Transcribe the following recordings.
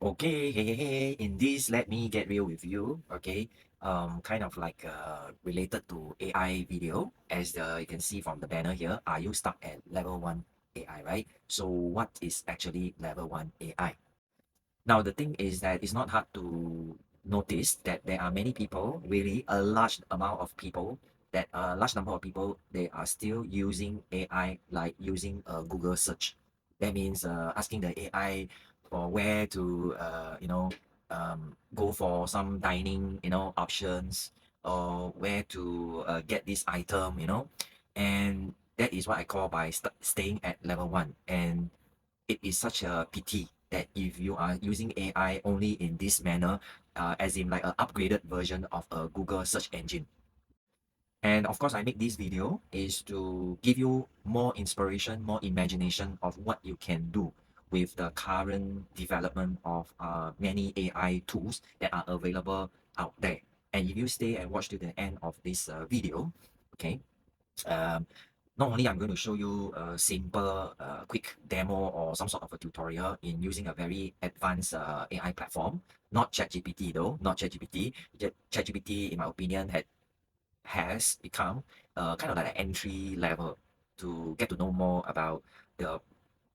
Okay, hey, in this, let me get real with you, okay? Kind of like related to AI video, as you can see from the banner here, are you stuck at level 1 AI, right? So what is actually level 1 AI? Now, the thing is that it's not hard to notice that there are many people, really a large amount of people, that a large number of people, they are still using AI like using a Google search. That means asking the AI for where to, go for some dining, options, or where to get this item, and that is what I call by staying at level 1. And it is such a pity that if you are using AI only in this manner, as in like an upgraded version of a Google search engine. And of course, I make this video is to give you more inspiration, more imagination of what you can do with the current development of many AI tools that are available out there. And if you stay and watch to the end of this video, okay, um, not only I'm going to show you a simple, quick demo or some sort of a tutorial in using a very advanced AI platform, not ChatGPT though, not ChatGPT. ChatGPT, in my opinion, has become kind of like an entry level to get to know more about the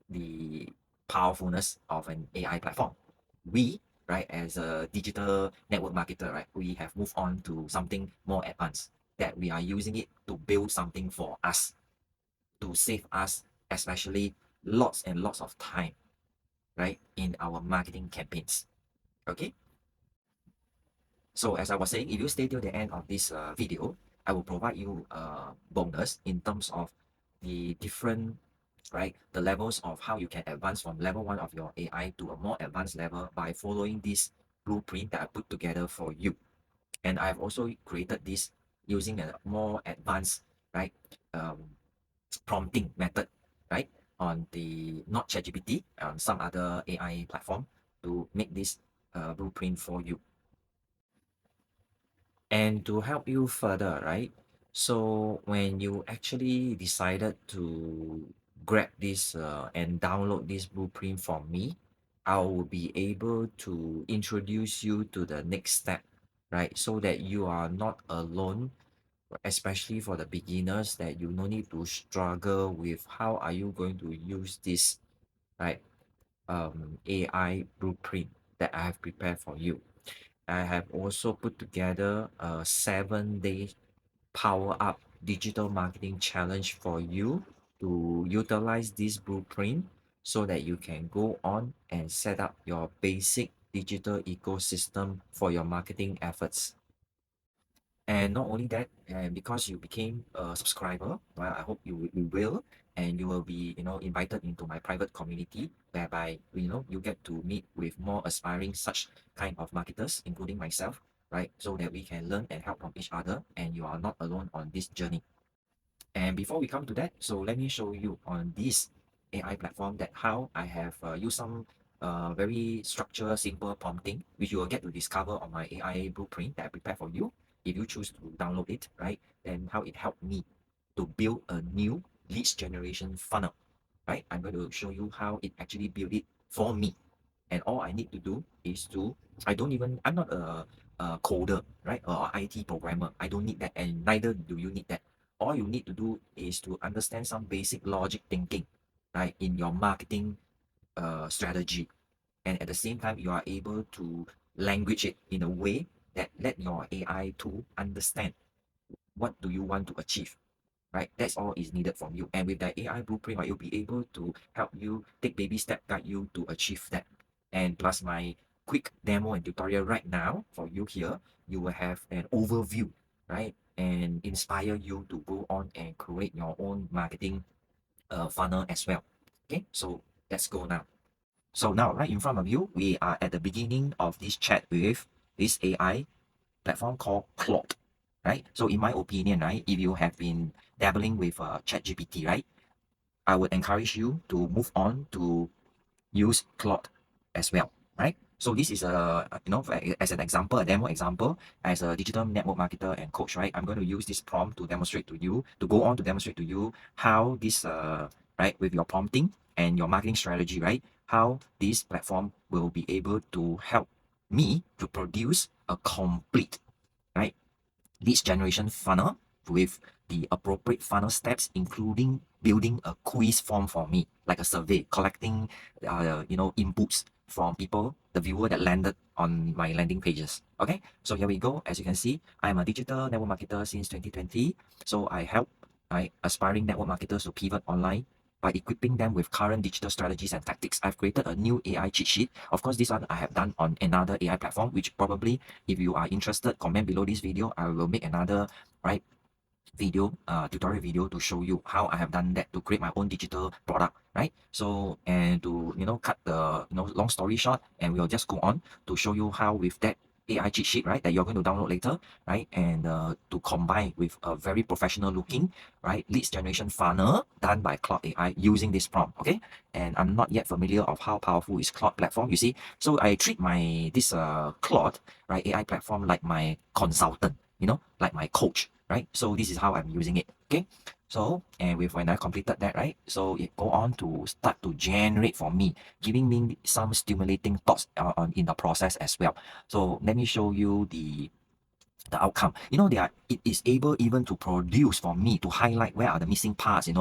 the powerfulness of an AI platform. We, right, as a digital network marketer, right, we have moved on to something more advanced that we are using it to build something for us to save us, especially lots and lots of time, right, in our marketing campaigns. Okay. So as I was saying, if you stay till the end of this video, I will provide you a bonus in terms of the different, right, the levels of how you can advance from level 1 of your AI to a more advanced level by following this blueprint that I put together for you. And I've also created this using a more advanced, right, um, prompting method, right, on the not ChatGPT, on some other AI platform to make this blueprint for you. And to help you further, right? So when you actually decided to grab this and download this blueprint from me, I will be able to introduce you to the next step, right? So that you are not alone, especially for the beginners, that you no need to struggle with how are you going to use this, right? AI blueprint that I have prepared for you. I have also put together a 7-day power up digital marketing challenge for you to utilize this blueprint so that you can go on and set up your basic digital ecosystem for your marketing efforts. And not only that, and because you became a subscriber, well, I hope you will, and you will be, invited into my private community, whereby, you get to meet with more aspiring such kind of marketers, including myself, right? So that we can learn and help from each other, and you are not alone on this journey. And before we come to that, so let me show you on this AI platform that how I have used some very structured, simple prompting, which you will get to discover on my AI blueprint that I prepared for you. If you choose to download it, right, and how it helped me to build a new leads generation funnel, right? I'm going to show you how it actually built it for me. And all I need to do is I'm not a coder, right, or IT programmer. I don't need that, and neither do you need that. All you need to do is to understand some basic logic thinking, right, in your marketing strategy. And at the same time, you are able to language it in a way that let your AI tool understand what do you want to achieve, right? That's all is needed from you. And with that AI blueprint, right, you'll be able to help you take baby step, guide you to achieve that. And plus my quick demo and tutorial right now for you here, you will have an overview, right? And inspire you to go on and create your own marketing funnel as well. Okay, so let's go now. So now, right in front of you, we are at the beginning of this chat with this AI platform called Claud, right? So in my opinion, right, if you have been dabbling with ChatGPT, right, I would encourage you to move on to use Claude as well, right? So this is as an example, a demo example, as a digital network marketer and coach, right? I'm going to use this prompt to demonstrate to you, to go on to demonstrate to you how this, right, with your prompting and your marketing strategy, right? how this platform will be able to help me to produce a complete, right, leads generation funnel with the appropriate funnel steps, including building a quiz form for me, like a survey, collecting, inputs from people, the viewer that landed on my landing pages. Okay, so here we go. As you can see, I'm a digital network marketer since 2020. So I help, right, aspiring network marketers to pivot online by equipping them with current digital strategies and tactics. I've created a new AI cheat sheet. Of course, this one I have done on another AI platform, which probably, if you are interested, comment below this video. I will make another, right, video, tutorial video to show you how I have done that to create my own digital product, right? So, and to, cut the, long story short, and we'll just go on to show you how with that AI cheat sheet, right, that you're going to download later, right, and to combine with a very professional looking, right, leads generation funnel done by Claud AI using this prompt, okay? And I'm not yet familiar of how powerful is Claud platform, you see. So I treat this Claud, right, AI platform like my consultant, like my coach, right? So this is how I'm using it, okay? So, and when I completed that, right, so it go on to start to generate for me, giving me some stimulating thoughts in the process as well. So let me show you the outcome. It is able even to produce for me to highlight where are the missing parts, in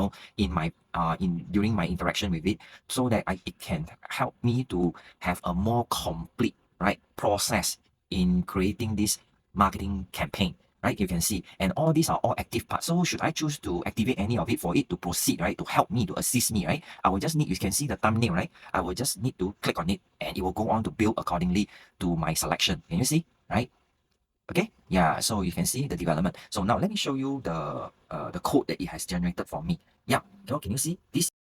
my in during my interaction with it, so that it can help me to have a more complete, right, process in creating this marketing campaign. Right, you can see, and all these are all active parts. So should I choose to activate any of it for it to proceed, right, to help me, to assist me, right, I will just need, you can see the thumbnail, right, I will just need to click on it and it will go on to build accordingly to my selection. Can you see, right? Okay, yeah, so you can see the development. So now let me show you the code that it has generated for me. Yeah, can you see this?